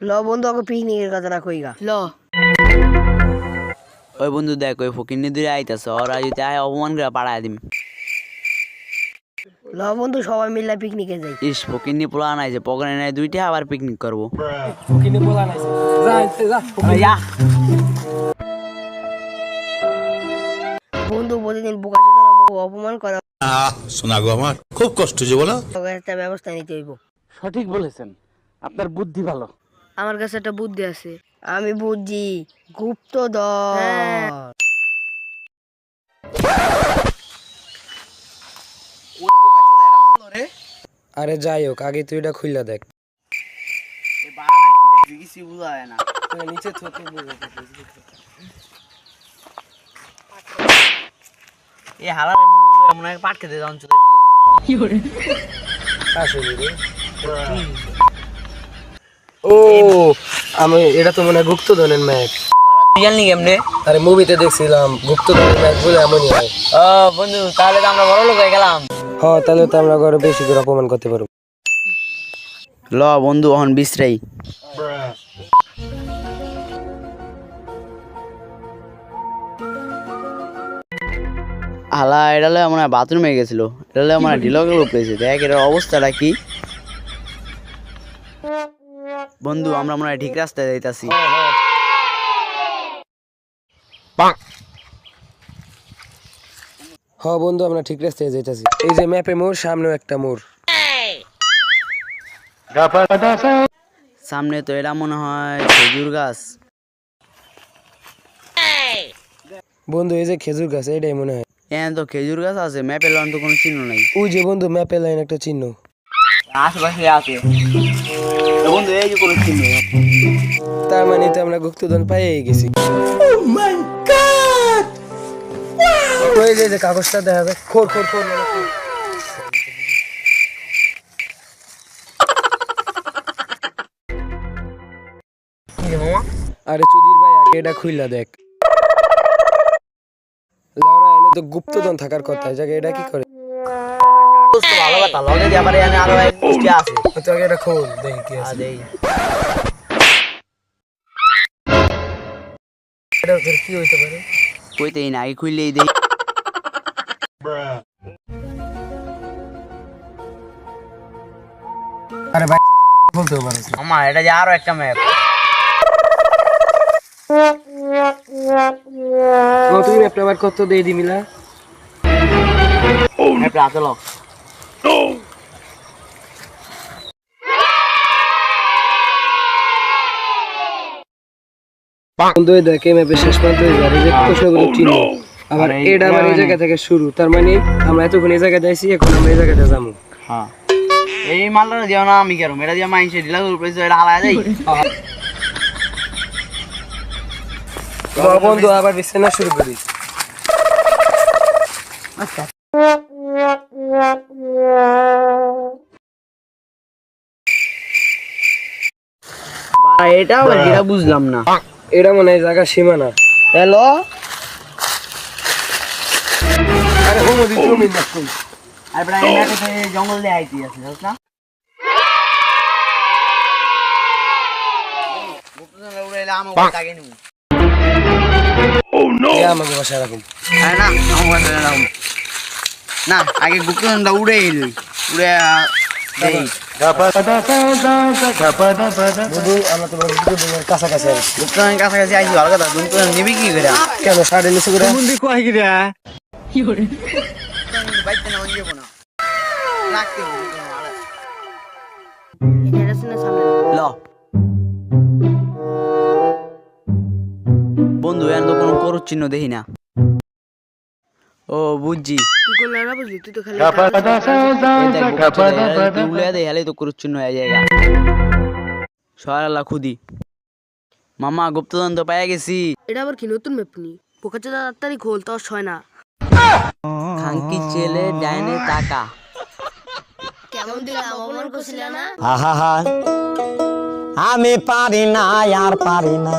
ল বন্ধু ওকে পিকনিকের কথাটা কইগা ল। ওই বন্ধু দেখ ওই ফকিন্নি দূরে আইতাছে, ওরা যদি আয় অপমান করে পাড়ায় দিম। ল বন্ধু সবাই মিলে পিকনিকে যাই। ইস ফকিন্নি পোলা নাই যে পকেটে নেয় দুইটা, আবার পিকনিক করবো। বন্ধু প্রতিদিন বোকা চোদা অপমান করা, শোনা গো আমার খুব কষ্ট যে বলো। একটা ব্যবস্থা নিতে হইব। সঠিক বলেছেন, আপনার বুদ্ধি ভালো। আমার কাছে একটা বুদ্ধি আছে, আমি বুঝছি গুপ্তধন। আরে যাই হোক, আগে তুই এটা খুইলা দেখ। নিচে এই হালার মনে হয় পাট খেতে যাওয়ান চলে ছিল। ও আমি এটা তো মনে হয় গুপ্তধনের ম্যাপ। তুই জানলি কেমনে? আরে মুভিতে দেখছিলাম গুপ্তধনের ম্যাপ বলে এমনই হয়। ও বন্ধু তাহলে তো আমরা বড় লোক হয়ে গেলাম। হ্যাঁ তাহলে তো আমরা ঘরে বেশি করে অপমান করতে পারবো। ল বন্ধু অহন বিশ্রাই। হালা এটালে মনে হয় বাথরুমে গেছিল, এটালে মানে ঢিলকের উপরেছে। দেখ এটার অবস্থাটা কি। বন্ধু আমরা মনে হয় ঠিক রাস্তায় যাইতাছি। হ্যাঁ বন্ধু আমরা ঠিক রাস্তায় যাইতাছি। এই যে ম্যাপে মোড়, সামনেও একটা মোড়। সামনে তো এটা মনে হয় খেজুর গাছ। বন্ধু এই যে খেজুর গাছ, এটাই মনে হয়। হ্যাঁ তো খেজুর গাছ আছে, ম্যাপের লাইন তো কোনো চিহ্ন নাই। ওই যে বন্ধু ম্যাপে লাইন একটা চিহ্ন। আশেপাশে আছে বন্ধু, এই যে কোনো চিহ্ন। তার মানে তো আমরা গুপ্তধন পাইয়ে গেছি। ওই যে কাগজটা দেখা যায়, খোর খোর খোর। আরে চুদির ভাই আগে এটা খুইলা দেখ। লাউরা এনে তো গুপ্তধন থাকার কথা, এই জায়গায় এটা কি করে? ভালো কথা, লগে দিয়ে আবার এখানে আরো এক গোষ্ঠী আছে। তো আগে এটা খোল দেখি কি আছে। দেই এটা ওদের কি হইতে পারে? কইতেই না, আগে খুললেই দেই। আরে ভাই বলতে পারে। আমার এটা যে আরো একটা ম্যাপ। ও তুমি ম্যাপটা আবার কত দিয়ে দি মিলা? ম্যাপটা হাতে লো। বন্ধু এই দেখে ম্যাপে শেষ পর্যন্ত এই যে কৃষ্ণগুলো চিহ্ন। আবার এটা আবার এই জায়গা থেকে শুরু। তার মানে আমরা এতক্ষণ এই জায়গায় যাইছি, এখন আমরা এই জায়গাতে যাবো। হ্যাঁ এই মালটা দিও না, আমি কেরম এটা দিয়ে মাইনসে ঢিলা করে পড়েছে, এটা হালায় দেই। বন্ধু আবার বিছানা শুরু করি। বাড়া এটা আবার যেটা বুঝলাম না। এটা মনে হয় জায়গা সীমানা। হ্যালো আরে হোমদি তুমি না কই? আর বড় এই ম্যাপে তো জঙ্গল দিয়ে আইতি আছে, বুঝছ না? গুপ্তধন উড়াইলে আমাকে তাকে নিব। ও নো আমাকে বাসা রাখুন। আরে না আমাকে রাখুন না, আগে গুপ্তধনটা উড়ে এলি, উড়ে দেই। বন্ধু আমরা তো গুপ্তধনের কাছাকাছি আছি। গুপ্তধনের কাছাকাছি আইছি, ভালো কথা। গুপ্তধন নিবি কি করে? কেন সাড়ে নিচে করে? বন্ধু কয় কি রে? বাইতে না অন্য না রাখতে এটা আছে না সামনে। ল বন্ধু এর তো কোনো করুর চিহ্ন দেখি না। ও বুঝছি, তুই কোন লাগা বুঝলি? তুই তো খালি উড়ে দেয় হেলে তো করুর চিহ্ন হয়ে যায়। সহারাল্লাহ খুদি মামা গুপ্তধন তো পাইয়া গেছি। এটা আবার কি নতুন ম্যাপ নি? বোকা চোদা তাড়াতাড়ি খোল, তো হয় না। খাঙ্কি ছেলে ডাইনে টাকা। কেমন দিলাম, অপমান করছিল না? আহা আমি পারি না আর পারি না